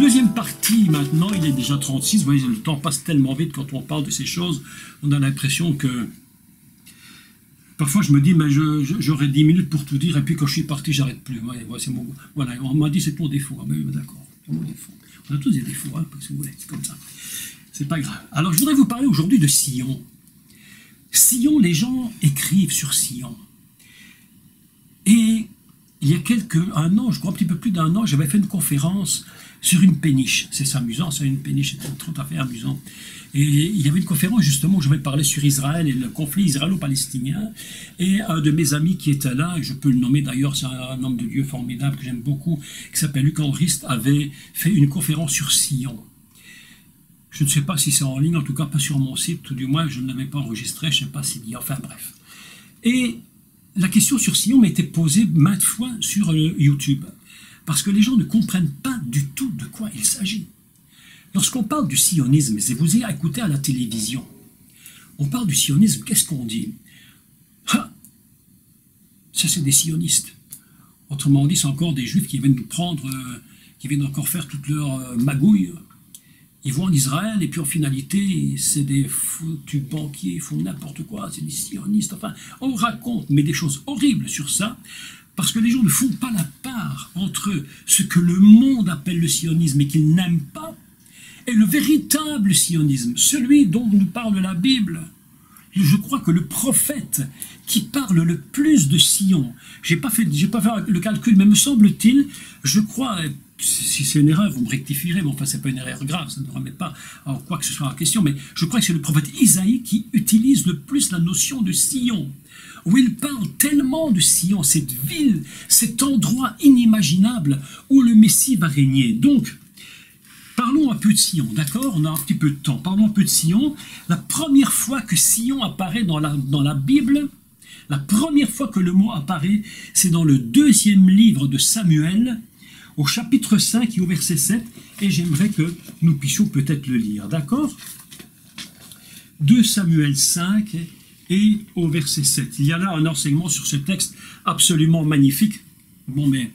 deuxième partie maintenant, il est déjà 36, vous voyez, le temps passe tellement vite quand on parle de ces choses, on a l'impression que... Parfois je me dis, mais j'aurais 10 minutes pour tout dire, et puis quand je suis parti, j'arrête plus. Ouais, voilà, on m'a dit c'est ton défaut. Ah ben d'accord, c'est mon défaut. On a tous des défauts, hein, parce que vous voulez, c'est comme ça. C'est pas grave. Alors je voudrais vous parler aujourd'hui de Sion. Sion, les gens écrivent sur Sion. Et il y a un an, je crois un petit peu plus d'un an, j'avais fait une conférence sur une péniche. C'est amusant, c'est une péniche, c'est tout à fait amusant. Et il y avait une conférence justement où j'avais parlé sur Israël et le conflit israélo-palestinien. Et un de mes amis qui était là, et je peux le nommer d'ailleurs, c'est un homme de Dieu formidable que j'aime beaucoup, qui s'appelle Luc Henriste, avait fait une conférence sur Sion. Je ne sais pas si c'est en ligne, en tout cas pas sur mon site, tout du moins je ne l'avais pas enregistré, je ne sais pas s'il y a, enfin bref. Et la question sur Sion m'a été posée maintes fois sur YouTube, parce que les gens ne comprennent pas du tout de quoi il s'agit. Lorsqu'on parle du sionisme, et vous écoutez à la télévision, on parle du sionisme, qu'est-ce qu'on dit? Ah, ça c'est des sionistes. Autrement dit, c'est encore des juifs qui viennent nous prendre, qui viennent encore faire toute leur magouille. Ils vont en Israël et puis en finalité, c'est des foutus banquiers, ils font n'importe quoi, c'est des sionistes. Enfin, on raconte, mais des choses horribles sur ça, parce que les gens ne font pas la part entre ce que le monde appelle le sionisme et qu'ils n'aiment pas, et le véritable sionisme, celui dont nous parle la Bible. Je crois que le prophète qui parle le plus de Sion, j'ai pas fait le calcul, mais me semble-t-il, je crois, si c'est une erreur, vous me rectifierez, mais enfin c'est pas une erreur grave, ça ne remet pas en quoi que ce soit en question, mais je crois que c'est le prophète Isaïe qui utilise le plus la notion de Sion, où il parle tellement de Sion, cette ville, cet endroit inimaginable où le Messie va régner. Donc, parlons un peu de Sion, d'accord? On a un petit peu de temps. Parlons un peu de Sion. La première fois que Sion apparaît dans la Bible, la première fois que le mot apparaît, c'est dans le 2e livre de Samuel, au chapitre 5 et au verset 7, et j'aimerais que nous puissions peut-être le lire, d'accord? 2 Samuel 5 et au verset 7. Il y a là un enseignement sur ce texte absolument magnifique. Bon, mais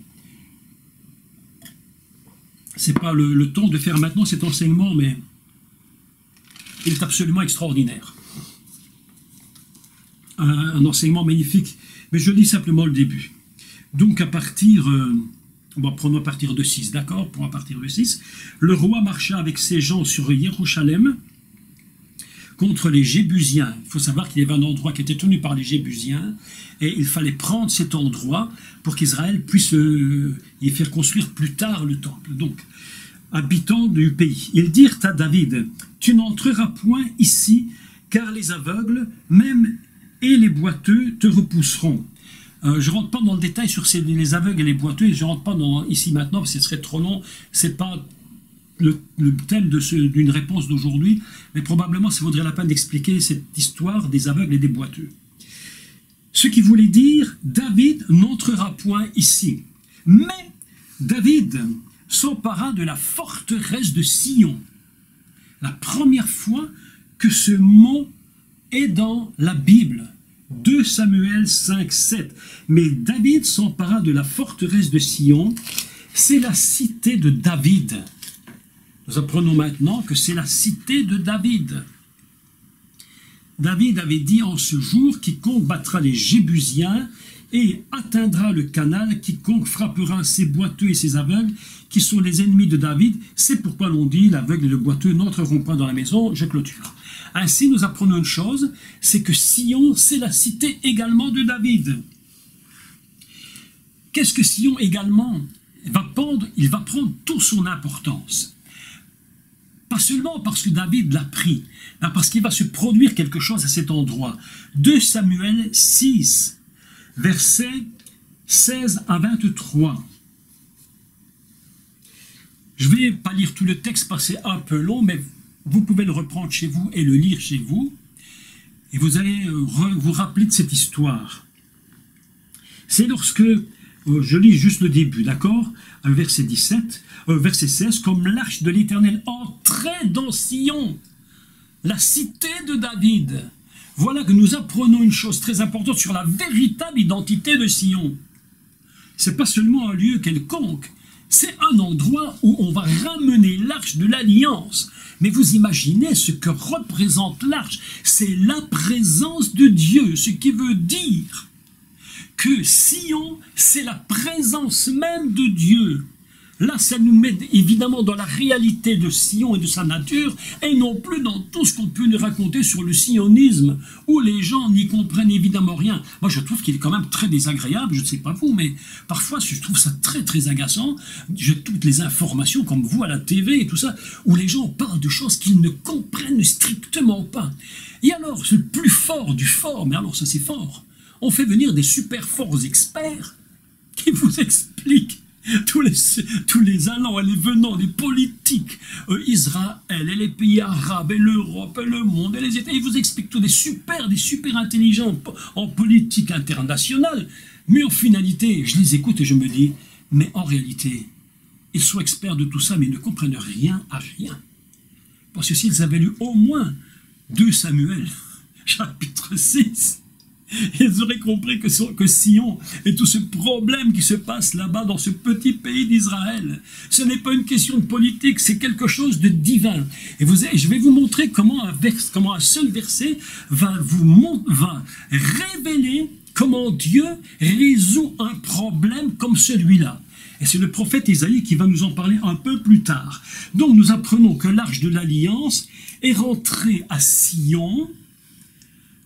c'est pas le temps de faire maintenant cet enseignement, mais il est absolument extraordinaire. Un enseignement magnifique, mais je lis simplement le début. Donc à partir, prenons à partir de 6, d'accord? Pour à partir de 6, le roi marcha avec ses gens sur Jérusalem contre les Jébusiens. Il faut savoir qu'il y avait un endroit qui était tenu par les Jébusiens, et il fallait prendre cet endroit pour qu'Israël puisse y faire construire plus tard le temple. Donc, habitants du pays, ils dirent à David, « Tu n'entreras point ici, car les aveugles, même et les boiteux, te repousseront. » Je ne rentre pas dans le détail sur les aveugles et les boiteux, je ne rentre pas ici maintenant, parce que ce serait trop long, ce n'est pas le thème d'une réponse d'aujourd'hui, mais probablement ça vaudrait la peine d'expliquer cette histoire des aveugles et des boiteux. Ce qui voulait dire, David n'entrera point ici. Mais David s'empara de la forteresse de Sion. La première fois que ce mot est dans la Bible. 2 Samuel 5, 7. Mais David s'empara de la forteresse de Sion. C'est la cité de David. Nous apprenons maintenant que c'est la cité de David. David avait dit en ce jour, quiconque battra les Jébusiens et atteindra le canal, quiconque frappera ses boiteux et ses aveugles, qui sont les ennemis de David. C'est pourquoi l'on dit, l'aveugle et le boiteux n'entreront pas dans la maison. Je clôture. Ainsi, nous apprenons une chose, c'est que Sion, c'est la cité également de David. Qu'est-ce que Sion également? Il va prendre toute son importance. Pas seulement parce que David l'a pris, mais parce qu'il va se produire quelque chose à cet endroit. 2 Samuel 6, versets 16 à 23. Je ne vais pas lire tout le texte parce que c'est un peu long, mais vous pouvez le reprendre chez vous et le lire chez vous. Et vous allez vous rappeler de cette histoire. C'est lorsque, je lis juste le début, d'accord? Verset 17, verset 16, comme l'arche de l'Éternel entrait dans Sion, la cité de David. Voilà que nous apprenons une chose très importante sur la véritable identité de Sion. Ce n'est pas seulement un lieu quelconque, C'est un endroit où on va ramener l'arche de l'Alliance. Mais vous imaginez ce que représente l'arche? C'est la présence de Dieu, ce qui veut dire que Sion, c'est la présence même de Dieu. Là, ça nous met évidemment dans la réalité de Sion et de sa nature, et non plus dans tout ce qu'on peut nous raconter sur le sionisme, où les gens n'y comprennent évidemment rien. Moi, je trouve qu'il est quand même très désagréable, je ne sais pas vous, mais parfois, je trouve ça très, très agaçant. J'ai toutes les informations, comme vous, à la TV et tout ça, où les gens parlent de choses qu'ils ne comprennent strictement pas. Et alors, le plus fort du fort, mais alors ça c'est fort, on fait venir des super forts experts qui vous expliquent tous les allants et les venants des politiques, Israël et les pays arabes et l'Europe et le monde et les États, ils vous expliquent tous des super intelligents en politique internationale, mais en finalité, je les écoute et je me dis, mais en réalité, ils sont experts de tout ça, mais ils ne comprennent rien à rien. Parce que s'ils avaient lu au moins 2 Samuel, chapitre 6, ils auraient compris que Sion et tout ce problème qui se passe là-bas dans ce petit pays d'Israël, ce n'est pas une question de politique, c'est quelque chose de divin. Et je vais vous montrer comment un seul verset va révéler comment Dieu résout un problème comme celui-là. Et c'est le prophète Isaïe qui va nous en parler un peu plus tard. Donc nous apprenons que l'arche de l'Alliance est rentrée à Sion,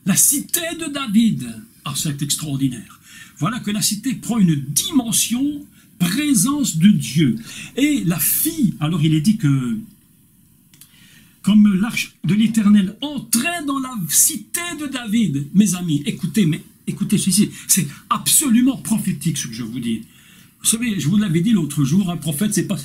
la cité de David. Ah, c'est extraordinaire. Voilà que la cité prend une dimension présence de Dieu. Et la fille, alors il est dit que, comme l'arche de l'Éternel entrait dans la cité de David, mes amis, écoutez ceci, c'est absolument prophétique ce que je vous dis. Vous savez, je vous l'avais dit l'autre jour, un prophète, c'est pas,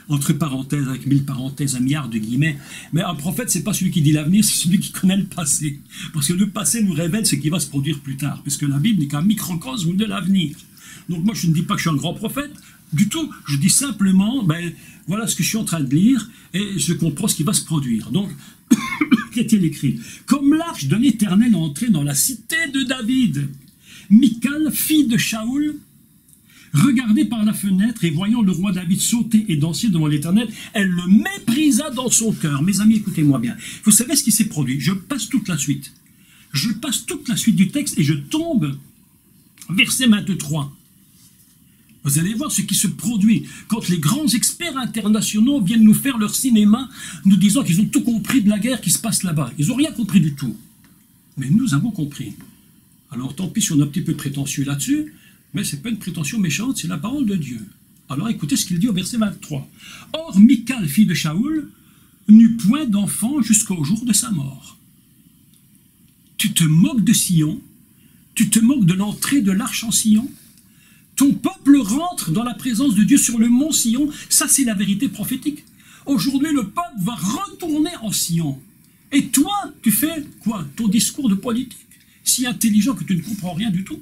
entre parenthèses, avec 1000 parenthèses, un milliard de guillemets, mais un prophète, c'est pas celui qui dit l'avenir, c'est celui qui connaît le passé. Parce que le passé nous révèle ce qui va se produire plus tard, puisque la Bible n'est qu'un microcosme de l'avenir. Donc moi, je ne dis pas que je suis un grand prophète, du tout, je dis simplement, voilà ce que je suis en train de lire, et je comprends ce qui va se produire. Donc, qu'est-il écrit? Comme l'arche de l'Éternel est entrée dans la cité de David, Michal, fille de Shaoul, regardait par la fenêtre et voyant le roi David sauter et danser devant l'Éternel, elle le méprisa dans son cœur. Mes amis, écoutez-moi bien. Vous savez ce qui s'est produit? Je passe toute la suite. Je passe toute la suite du texte et je tombe, verset 23. Vous allez voir ce qui se produit quand les grands experts internationaux viennent nous faire leur cinéma, nous disant qu'ils ont tout compris de la guerre qui se passe là-bas. Ils n'ont rien compris du tout. Mais nous avons compris. Alors tant pis si on est un petit peu prétentieux là-dessus, mais ce n'est pas une prétention méchante, c'est la parole de Dieu. Alors écoutez ce qu'il dit au verset 23. « Or, Michal, fille de Shaoul, n'eut point d'enfant jusqu'au jour de sa mort. » Tu te moques de Sion, tu te moques de l'entrée de l'arche en Sion. Ton peuple rentre dans la présence de Dieu sur le mont Sion, ça c'est la vérité prophétique. Aujourd'hui, le peuple va retourner en Sion. Et toi, tu fais quoi? Ton discours de politique, si intelligent que tu ne comprends rien du tout.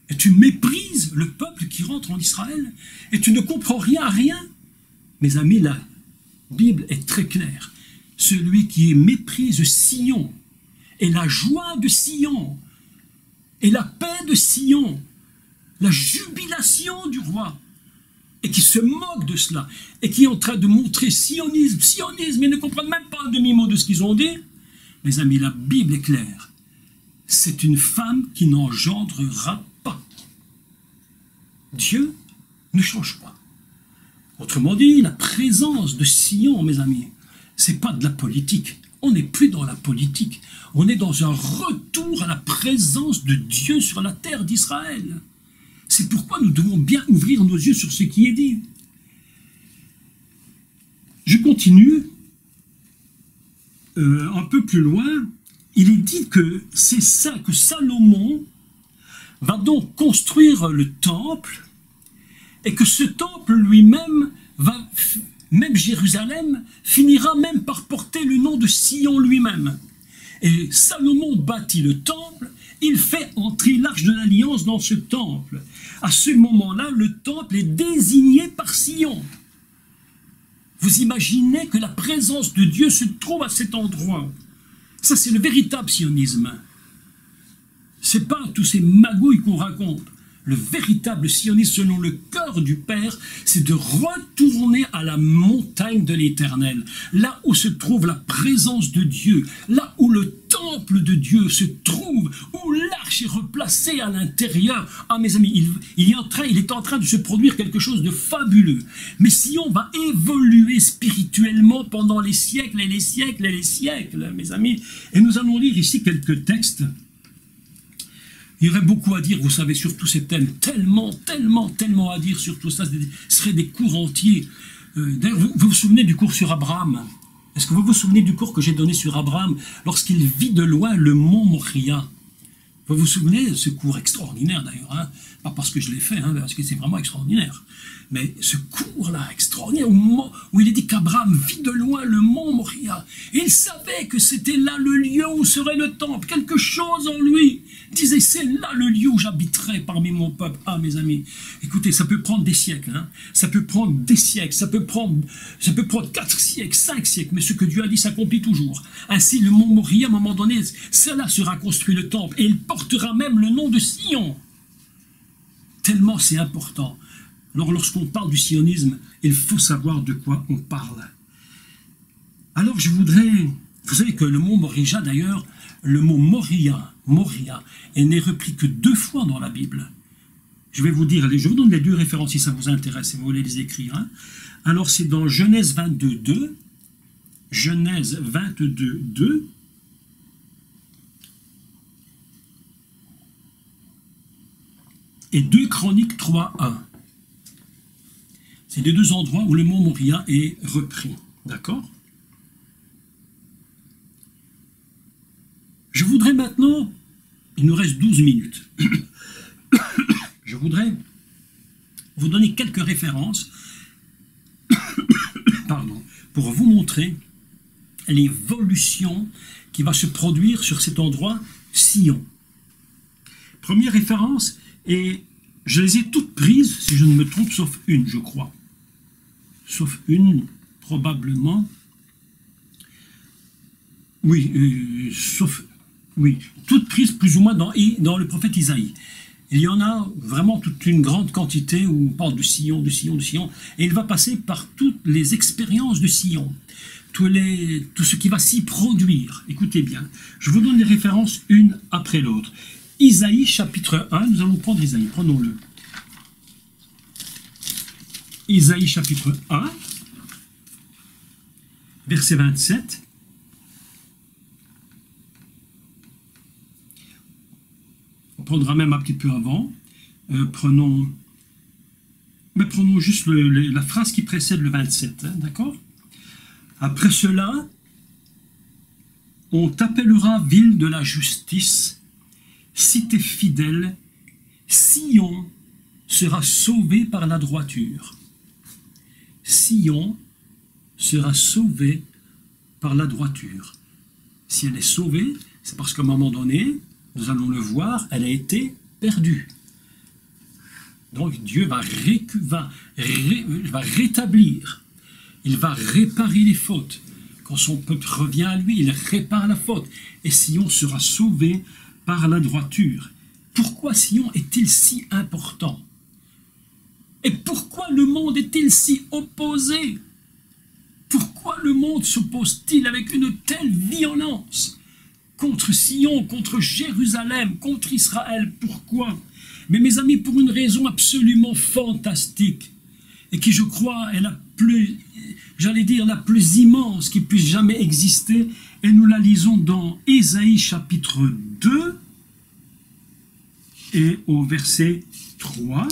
Et tu méprises le peuple qui rentre en Israël, et tu ne comprends rien à rien. Mes amis, la Bible est très claire. Celui qui méprise Sion, et la joie de Sion, et la paix de Sion, la jubilation du roi, et qui se moque de cela, et qui est en train de montrer sionisme, ils ne comprennent même pas un demi-mot de ce qu'ils ont dit. Mes amis, la Bible est claire. C'est une femme qui n'engendrera pas. Dieu ne change pas. Autrement dit, la présence de Sion, mes amis, c'est pas de la politique. On n'est plus dans la politique. On est dans un retour à la présence de Dieu sur la terre d'Israël. C'est pourquoi nous devons bien ouvrir nos yeux sur ce qui est dit. Je continue un peu plus loin. Il est dit que c'est ça que Salomon va donc construire le temple, et que ce temple lui-même même Jérusalem finira même par porter le nom de Sion lui-même. Et Salomon bâtit le temple, il fait entrer l'arche de l'Alliance dans ce temple. À ce moment-là, le temple est désigné par Sion. Vous imaginez que la présence de Dieu se trouve à cet endroit. Ça, c'est le véritable sionisme. Ce n'est pas tous ces magouilles qu'on raconte. le véritable sionisme selon le cœur du Père, c'est de retourner à la montagne de l'Éternel, là où se trouve la présence de Dieu, là où le temple de Dieu se trouve, où l'arche est replacée à l'intérieur. Ah mes amis, il est en train de se produire quelque chose de fabuleux. Mais Sion va évoluer spirituellement pendant les siècles et les siècles et les siècles, mes amis. Et nous allons lire ici quelques textes. Il y aurait beaucoup à dire, vous savez, sur tous ces thèmes. Tellement, tellement, tellement à dire sur tout ça. Ce serait des cours entiers. D'ailleurs, vous vous souvenez du cours sur Abraham? Est-ce que vous vous souvenez du cours que j'ai donné sur Abraham lorsqu'il vit de loin le mont Moria? Vous vous souvenez de ce cours extraordinaire d'ailleurs, hein? Pas parce que je l'ai fait, hein, parce que c'est vraiment extraordinaire. Mais ce cours-là, extraordinaire, au moment où il est dit qu'Abraham vit de loin le mont Moria, il savait que c'était là le lieu où serait le temple. Quelque chose en lui disait, c'est là le lieu où j'habiterai parmi mon peuple. Ah, mes amis, écoutez, ça peut prendre des siècles, hein. Ça peut prendre des siècles, ça peut prendre 4 siècles, 5 siècles, mais ce que Dieu a dit s'accomplit toujours. Ainsi, le mont Moria, à un moment donné, c'est là sera construit le temple, et il portera même le nom de Sion. Tellement c'est important. Alors, lorsqu'on parle du sionisme, il faut savoir de quoi on parle. Alors, je voudrais... Vous savez que le mot Moria, d'ailleurs, le mot Moria, n'est repris que 2 fois dans la Bible. Je vais vous dire, je vous donne les 2 références si ça vous intéresse, si vous voulez les écrire. Hein. Alors, c'est dans Genèse 22, 2. Genèse 22, 2. Et 2 Chroniques 3, 1. C'est les 2 endroits où le mot Moria est repris. D'accord? Je voudrais maintenant, il nous reste 12 minutes, je voudrais vous donner quelques références pardon, pour vous montrer l'évolution qui va se produire sur cet endroit Sion. Première référence, et je les ai toutes prises, si je ne me trompe, sauf une, je crois. Sauf une, probablement. Oui, oui, toutes prises plus ou moins dans le prophète Isaïe. Il y en a vraiment toute une grande quantité où on parle de Sion, de Sion, de Sion, et il va passer par toutes les expériences de Sion, tout ce qui va s'y produire. Écoutez bien, je vous donne les références une après l'autre. Isaïe chapitre 1, nous allons prendre Isaïe, prenons-le. Isaïe chapitre 1, verset 27. On prendra même un petit peu avant. Prenons juste la phrase qui précède le 27, hein, d'accord? Après cela, on t'appellera ville de la justice, cité fidèle, Sion sera sauvé par la droiture. Sion sera sauvé par la droiture. Si elle est sauvée, c'est parce qu'à un moment donné, nous allons le voir, elle a été perdue. Donc Dieu va rétablir, il va réparer les fautes. Quand son peuple revient à lui, il répare la faute. Et Sion sera sauvé par la droiture. Pourquoi Sion est-il si important? Et pourquoi le monde est-il si opposé? Pourquoi le monde s'oppose-t-il avec une telle violence contre Sion, contre Jérusalem, contre Israël? Pourquoi? Mais mes amis, pour une raison absolument fantastique, et qui je crois est la plus, j'allais dire, la plus immense qui puisse jamais exister, et nous la lisons dans Ésaïe chapitre 2, et au verset 3.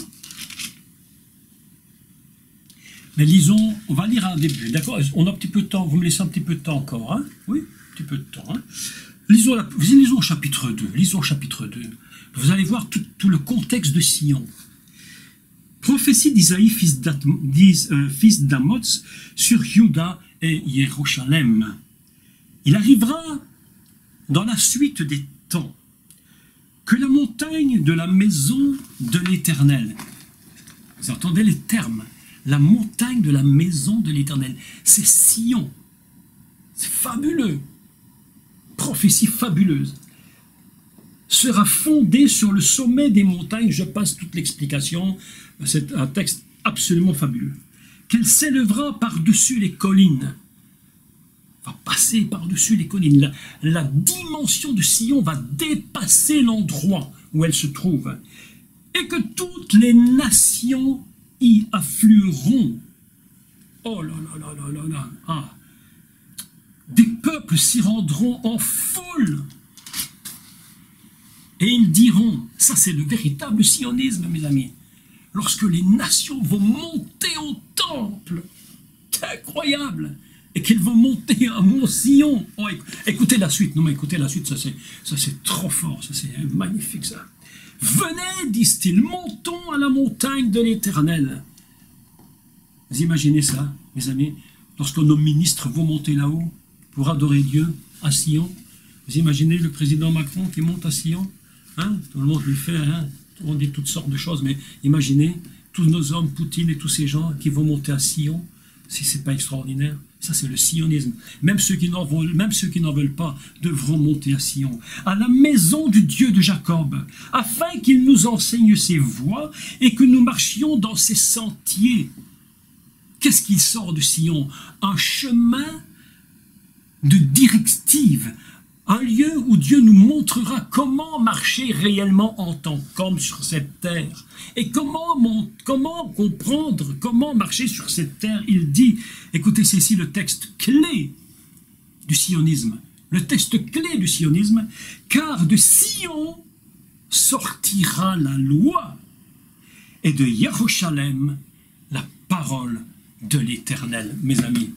Mais lisons, on va lire un début, d'accord? On a un petit peu de temps, vous me laissez un petit peu de temps encore, hein? Oui, un petit peu de temps, hein? Lisons chapitre 2, lisons chapitre 2. Vous allez voir tout le contexte de Sion. Prophétie d'Isaïe, fils d'Amoz, sur Juda et Jérusalem. Il arrivera dans la suite des temps que la montagne de la maison de l'Éternel, vous entendez les termes, la montagne de la maison de l'Éternel, c'est Sion, c'est fabuleux, prophétie fabuleuse, sera fondée sur le sommet des montagnes. Je passe toute l'explication. C'est un texte absolument fabuleux. Qu'elle s'élèvera par-dessus les collines. Va passer par-dessus les collines. La dimension de Sion va dépasser l'endroit où elle se trouve. Et que toutes les nations y afflueront. Oh là là là là là là. Ah. Des peuples s'y rendront en foule. Et ils diront, ça c'est le véritable sionisme, mes amis, lorsque les nations vont monter au temple, c'est incroyable, et qu'ils vont monter à Mont Sion. Oh, écoutez la suite, non mais écoutez la suite, ça c'est trop fort, ça c'est magnifique ça. Venez, disent-ils, montons à la montagne de l'Éternel. Vous imaginez ça, mes amis, lorsque nos ministres vont monter là-haut pour adorer Dieu à Sion. Vous imaginez le président Macron qui monte à Sion, hein? Tout le monde lui fait, hein? Tout le monde dit toutes sortes de choses, mais imaginez tous nos hommes, Poutine et tous ces gens qui vont monter à Sion. Si ce n'est pas extraordinaire, ça c'est le sionisme. Même ceux qui n'en veulent pas devront monter à Sion, à la maison du Dieu de Jacob, afin qu'il nous enseigne ses voies et que nous marchions dans ses sentiers. Qu'est-ce qui sort de Sion? Un chemin de directive, un lieu où Dieu nous montrera comment marcher réellement en tant qu'homme sur cette terre. Et comment comprendre, comment marcher sur cette terre. Il dit, écoutez, c'est ici le texte clé du sionisme. Le texte clé du sionisme, car de Sion sortira la loi et de Jérusalem la parole de l'Éternel. Mes amis,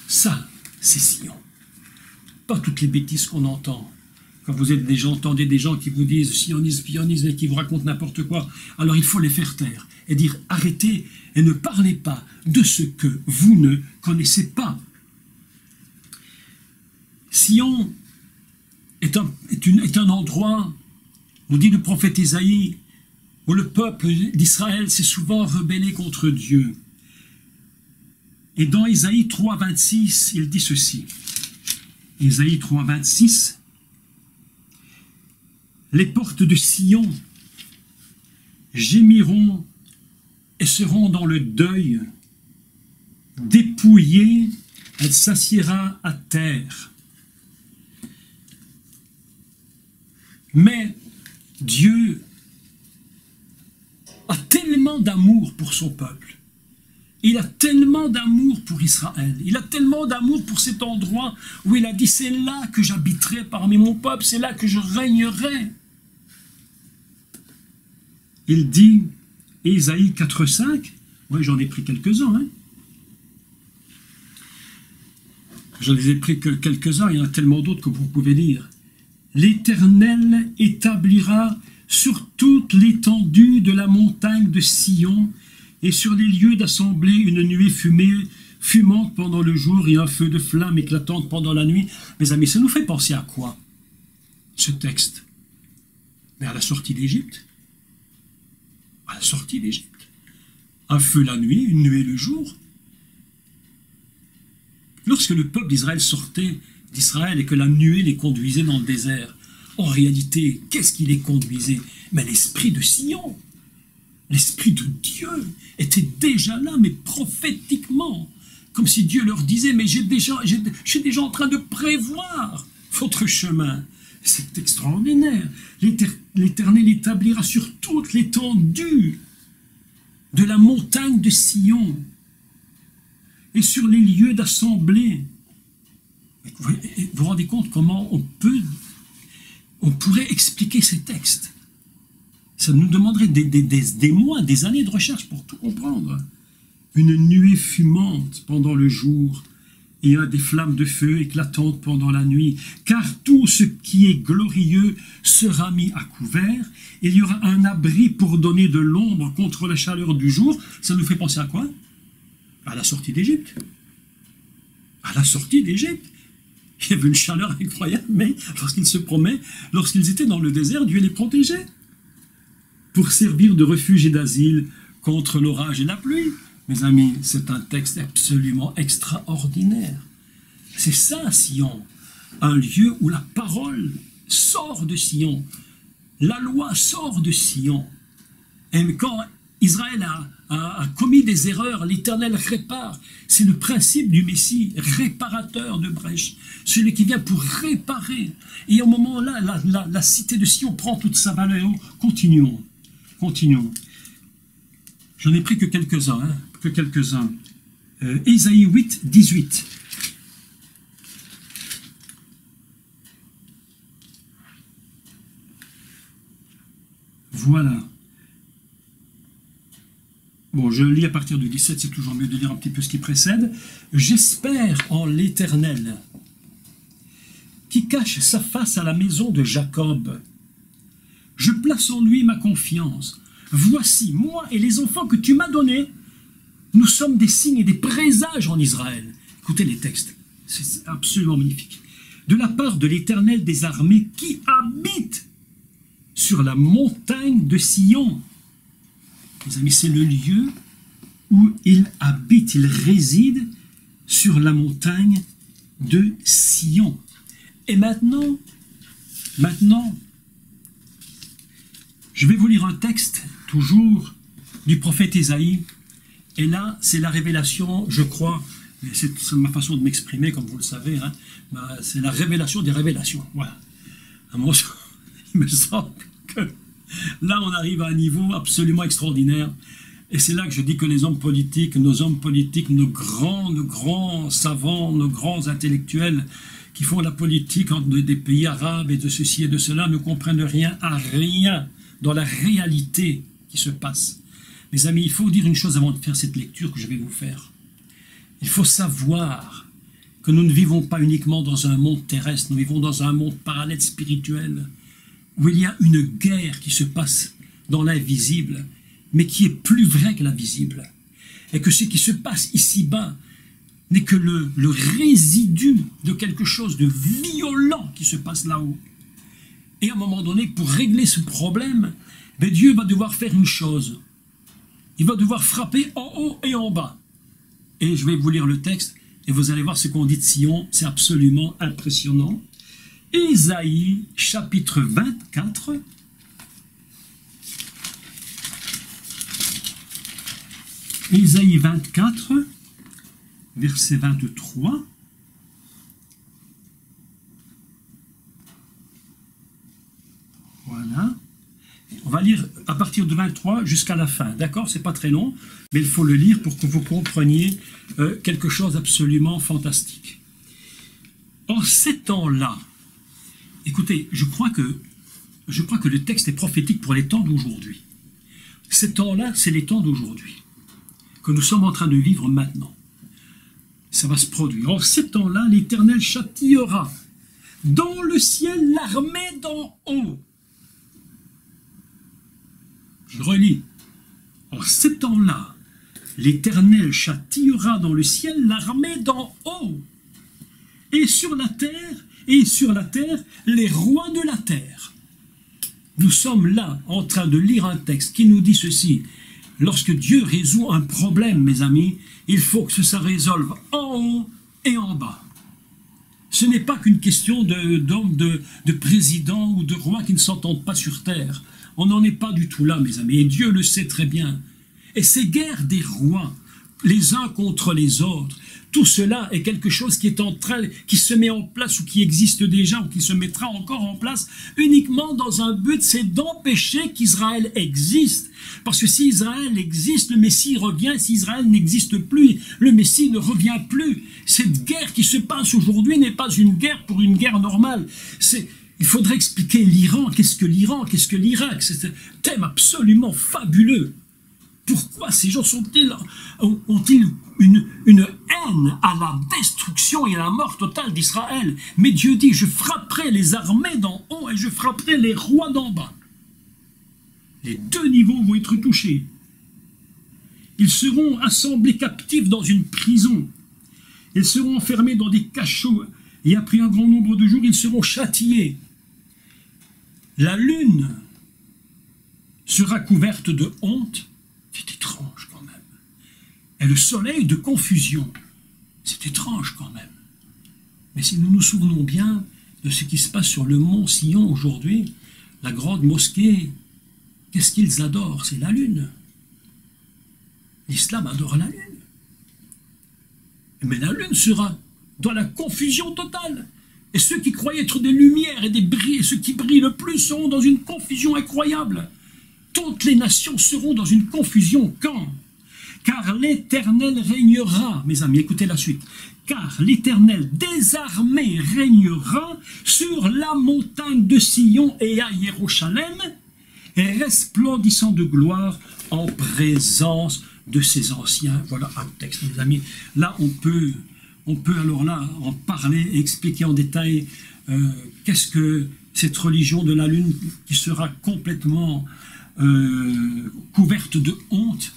ça, c'est Sion. Pas toutes les bêtises qu'on entend. Quand vous êtes entendez des gens qui vous disent sionisme, pionisme et qui vous racontent n'importe quoi, alors il faut les faire taire et dire arrêtez et ne parlez pas de ce que vous ne connaissez pas. Sion est un endroit, nous dit le prophète Isaïe, où le peuple d'Israël s'est souvent rebellé contre Dieu. Et dans Isaïe 3, 26, il dit ceci. Isaïe 3, 26. Les portes de Sion gémiront et seront dans le deuil. Dépouillée, elle s'assiera à terre. Mais Dieu a tellement d'amour pour son peuple. Il a tellement d'amour pour Israël. Il a tellement d'amour pour cet endroit où il a dit, c'est là que j'habiterai parmi mon peuple, c'est là que je régnerai. Il dit, Ésaïe 4, 5, oui, j'en ai pris quelques-uns, hein. Je les ai pris que quelques-uns, il y en a tellement d'autres que vous pouvez lire. L'Éternel établira sur toute l'étendue de la montagne de Sion et sur les lieux d'assemblée une nuée fumante pendant le jour et un feu de flamme éclatante pendant la nuit. Mes amis, ça nous fait penser à quoi, ce texte? Mais à la sortie d'Égypte. À la sortie d'Égypte. Un feu la nuit, une nuée le jour. Lorsque le peuple d'Israël sortait d'Israël et que la nuée les conduisait dans le désert, en réalité, qu'est-ce qui les conduisait? Mais l'esprit de Sion. L'Esprit de Dieu était déjà là, mais prophétiquement. Comme si Dieu leur disait, mais je suis déjà en train de prévoir votre chemin. C'est extraordinaire. L'Éternel établira sur toute l'étendue de la montagne de Sion et sur les lieux d'assemblée. Vous vous rendez compte comment on pourrait expliquer ces textes? Ça nous demanderait des mois, des années de recherche pour tout comprendre. Une nuée fumante pendant le jour et des flammes de feu éclatantes pendant la nuit. Car tout ce qui est glorieux sera mis à couvert. Il y aura un abri pour donner de l'ombre contre la chaleur du jour. Ça nous fait penser à quoi? À la sortie d'Égypte. À la sortie d'Égypte. Il y avait une chaleur incroyable, mais lorsqu'ils étaient dans le désert, Dieu les protégeait pour servir de refuge et d'asile contre l'orage et la pluie. Mes amis, c'est un texte absolument extraordinaire. C'est ça, Sion, un lieu où la parole sort de Sion. La loi sort de Sion. Et quand Israël a commis des erreurs, l'Éternel répare. C'est le principe du Messie, réparateur de brèches. Celui qui vient pour réparer. Et au moment-là, la cité de Sion prend toute sa valeur. Continuons. Continuons. J'en ai pris que quelques-uns. Ésaïe 8, 18. Voilà. Bon, je lis à partir du 17, c'est toujours mieux de lire un petit peu ce qui précède. J'espère en l'Éternel, qui cache sa face à la maison de Jacob. Je place en lui ma confiance. Voici, moi et les enfants que tu m'as donnés, nous sommes des signes et des présages en Israël. Écoutez les textes, c'est absolument magnifique. De la part de l'Éternel des armées qui habite sur la montagne de Sion. Mes amis, c'est le lieu où il habite, il réside sur la montagne de Sion. Et maintenant, je vais vous lire un texte, toujours, du prophète Ésaïe. Et là, c'est la révélation, je crois, c'est ma façon de m'exprimer, comme vous le savez, hein, c'est la révélation des révélations. Voilà. Il me semble que là, on arrive à un niveau absolument extraordinaire. Et c'est là que je dis que les hommes politiques, nos grands savants, nos grands intellectuels qui font la politique des pays arabes et de ceci et de cela ne comprennent rien à rien dans la réalité qui se passe. Mes amis, il faut dire une chose avant de faire cette lecture que je vais vous faire. Il faut savoir que nous ne vivons pas uniquement dans un monde terrestre, nous vivons dans un monde parallèle spirituel, où il y a une guerre qui se passe dans l'invisible, mais qui est plus vrai que l'invisible. Et que ce qui se passe ici-bas n'est que le résidu de quelque chose de violent qui se passe là-haut. Et à un moment donné, pour régler ce problème, Dieu va devoir faire une chose. Il va devoir frapper en haut et en bas. Et je vais vous lire le texte, et vous allez voir ce qu'on dit de Sion, c'est absolument impressionnant. Ésaïe, chapitre 24. Ésaïe 24, verset 23. Voilà. On va lire à partir de 23 jusqu'à la fin, d'accord? C'est pas très long, mais il faut le lire pour que vous compreniez quelque chose d'absolument fantastique. En ces temps-là, écoutez, je crois que le texte est prophétique pour les temps d'aujourd'hui. Ces temps-là, c'est les temps d'aujourd'hui, que nous sommes en train de vivre maintenant. Ça va se produire. En ces temps-là, l'Éternel châtiera dans le ciel l'armée d'en haut. Je relis. En ces temps-là, l'Éternel châtiera dans le ciel l'armée d'en haut. Et sur la terre, les rois de la terre. Nous sommes là en train de lire un texte qui nous dit ceci. Lorsque Dieu résout un problème, mes amis, il faut que ça résolve en haut et en bas. Ce n'est pas qu'une question d'hommes, de présidents ou de rois qui ne s'entendent pas sur terre. On n'en est pas du tout là, mes amis, et Dieu le sait très bien. Et ces guerres des rois, les uns contre les autres, tout cela est quelque chose qui est en train, qui se met en place ou qui existe déjà ou qui se mettra encore en place uniquement dans un but, c'est d'empêcher qu'Israël existe. Parce que si Israël existe, le Messie revient. Si Israël n'existe plus, le Messie ne revient plus. Cette guerre qui se passe aujourd'hui n'est pas une guerre pour une guerre normale. Il faudrait expliquer l'Iran. Qu'est-ce que l'Iran? Qu'est-ce que l'Irak? C'est un thème absolument fabuleux. Pourquoi ces gens ont-ils une haine à la destruction et à la mort totale d'Israël? Mais Dieu dit, je frapperai les armées d'en haut et je frapperai les rois d'en bas. Les deux niveaux vont être touchés. Ils seront assemblés captifs dans une prison. Ils seront enfermés dans des cachots et après un grand nombre de jours, ils seront châtiés. La lune sera couverte de honte. C'est étrange quand même. Et le soleil de confusion. C'est étrange quand même. Mais si nous nous souvenons bien de ce qui se passe sur le mont Sion aujourd'hui, la grande mosquée, qu'est-ce qu'ils adorent? C'est la lune. L'islam adore la lune. Mais la lune sera dans la confusion totale. Et ceux qui croyaient être des lumières et ceux qui brillent le plus seront dans une confusion incroyable. Toutes les nations seront dans une confusion. Quand? Car l'Éternel régnera, mes amis, écoutez la suite. Car l'Éternel des armées régnera sur la montagne de Sion et à Jérusalem, et resplendissant de gloire en présence de ses anciens. Voilà un texte, mes amis. Là, on peut alors là en parler et expliquer en détail qu'est-ce que cette religion de la lune qui sera complètement couverte de honte.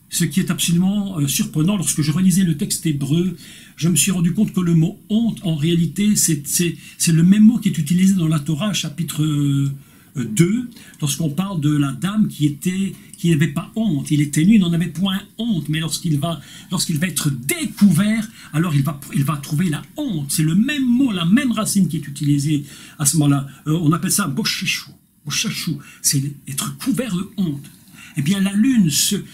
Ce qui est absolument surprenant, lorsque je relisais le texte hébreu, je me suis rendu compte que le mot honte, en réalité, c'est le même mot qui est utilisé dans la Torah, chapitre 2, lorsqu'on parle de la dame qui n'avait pas honte. Il était nu, il n'en avait point honte, mais lorsqu'il va être découvert, alors il va trouver la honte. C'est le même mot, la même racine qui est utilisée à ce moment-là. On appelle ça boshishou. Boshachou, c'est être couvert de honte. Eh bien, la lune,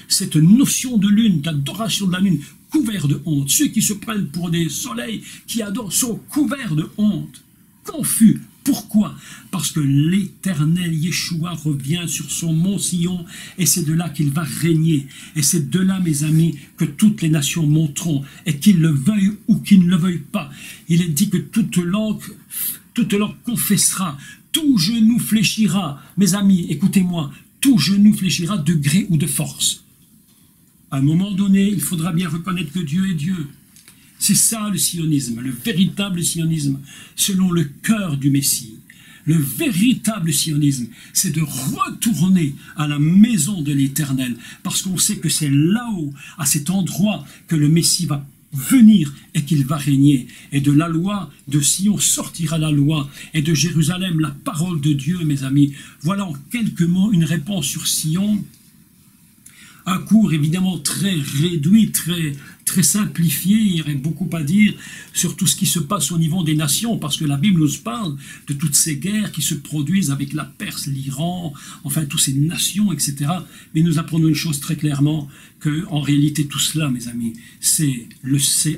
cette notion de lune, d'adoration de la lune, couvert de honte. Ceux qui se prennent pour des soleils, qui adorent, sont couverts de honte, confus. Pourquoi? Parce que l'Éternel Yeshua revient sur son mont Sion, et c'est de là qu'il va régner. Et c'est de là, mes amis, que toutes les nations monteront, et qu'ils le veuillent ou qu'ils ne le veuillent pas. Il est dit que toute langue confessera, tout genou fléchira. Mes amis, écoutez-moi, tout genou fléchira de gré ou de force. À un moment donné, il faudra bien reconnaître que Dieu est Dieu. C'est ça le sionisme, le véritable sionisme, selon le cœur du Messie. Le véritable sionisme, c'est de retourner à la maison de l'Éternel, parce qu'on sait que c'est là-haut, à cet endroit, que le Messie va venir et qu'il va régner. Et de la loi de Sion sortira la loi, et de Jérusalem la parole de Dieu, mes amis. Voilà en quelques mots une réponse sur Sion. Un cours évidemment très réduit, très simplifié, il y aurait beaucoup à dire sur tout ce qui se passe au niveau des nations, parce que la Bible nous parle de toutes ces guerres qui se produisent avec la Perse, l'Iran, enfin toutes ces nations, etc. Mais nous apprenons une chose très clairement, que en réalité tout cela, mes amis, c'est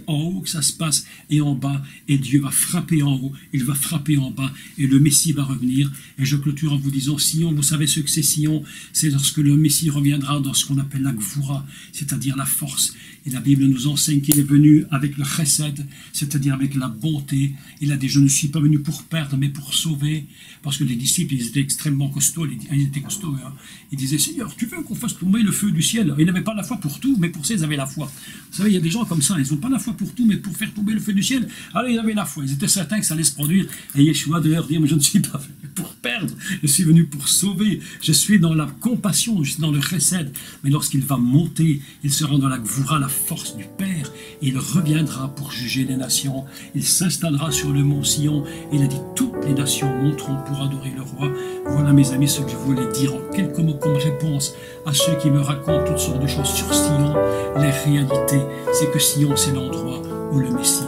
en haut que ça se passe et en bas, et Dieu va frapper en haut, il va frapper en bas, et le Messie va revenir. Et je clôture en vous disant, Sion, vous savez ce que c'est Sion, c'est lorsque le Messie reviendra dans ce qu'on appelle la Gvoura, c'est-à-dire la force. Et la Bible nous enseigne qu'il est venu avec le chesed, c'est-à-dire avec la bonté. Il a dit, je ne suis pas venu pour perdre, mais pour sauver. Parce que les disciples, ils étaient extrêmement costauds. Ils étaient costauds. Hein. Ils disaient, Seigneur, tu veux qu'on fasse tomber le feu du ciel? Ils n'avaient pas la foi pour tout, mais pour ça, ils avaient la foi. Vous savez, il y a des gens comme ça, ils n'ont pas la foi pour tout, mais pour faire tomber le feu du ciel, alors ils avaient la foi. Ils étaient certains que ça allait se produire. Et Yeshua devait leur dire, mais je ne suis pas venu pour perdre, je suis venu pour sauver. Je suis dans la compassion, je suis dans le chesed. Mais lorsqu'il va monter, il sera dans la gvoura, la force du Père, et il reviendra pour juger les nations. Il s'installera sur le mont Sion. Il a dit, toutes les nations monteront pour adorer le roi. Voilà, mes amis, ce que je voulais dire en quelques mots comme réponse à ceux qui me racontent toutes sortes de choses sur Sion. La réalité, c'est que Sion, c'est l'endroit où le Messie